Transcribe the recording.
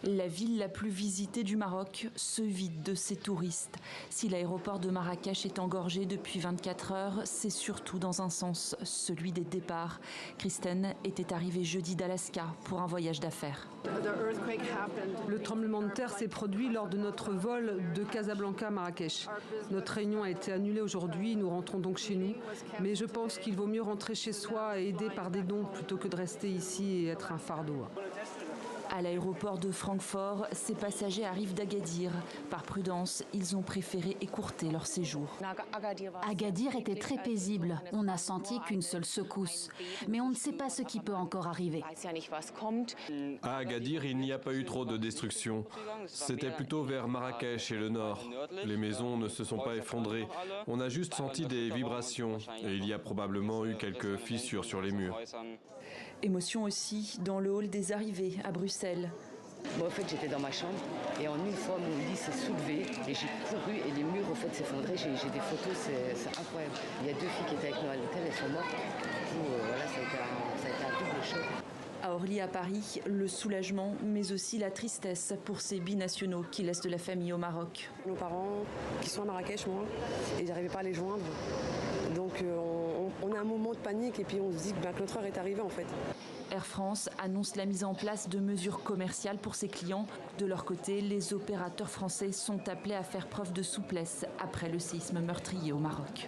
La ville la plus visitée du Maroc se vide de ses touristes. Si l'aéroport de Marrakech est engorgé depuis 24 heures, c'est surtout dans un sens, celui des départs. Kristen était arrivée jeudi d'Alaska pour un voyage d'affaires. Le tremblement de terre s'est produit lors de notre vol de Casablanca à Marrakech. Notre réunion a été annulée aujourd'hui, nous rentrons donc chez nous. Mais je pense qu'il vaut mieux rentrer chez soi et aider par des dons plutôt que de rester ici et être un fardeau. À l'aéroport de Francfort, ces passagers arrivent d'Agadir. Par prudence, ils ont préféré écourter leur séjour. Agadir était très paisible. On n'a senti qu'une seule secousse. Mais on ne sait pas ce qui peut encore arriver. À Agadir, il n'y a pas eu trop de destruction. C'était plutôt vers Marrakech et le nord. Les maisons ne se sont pas effondrées. On a juste senti des vibrations et il y a probablement eu quelques fissures sur les murs. Émotion aussi dans le hall des arrivées à Bruxelles. Bon, en fait, j'étais dans ma chambre et en une fois, mon lit s'est soulevé et j'ai couru et les murs en fait s'effondraient. J'ai des photos, c'est incroyable. Il y a 2 filles qui étaient avec nous à l'hôtel, elles sont mortes. Du coup, voilà, ça a été un double choc. À Orly, à Paris, le soulagement, mais aussi la tristesse pour ces binationaux qui laissent de la famille au Maroc. Nos parents, qui sont à Marrakech, moi, et j'arrivais pas à les joindre. Donc on a un moment de panique et puis on se dit que notre heure est arrivée en fait. Air France annonce la mise en place de mesures commerciales pour ses clients. De leur côté, les opérateurs français sont appelés à faire preuve de souplesse après le séisme meurtrier au Maroc.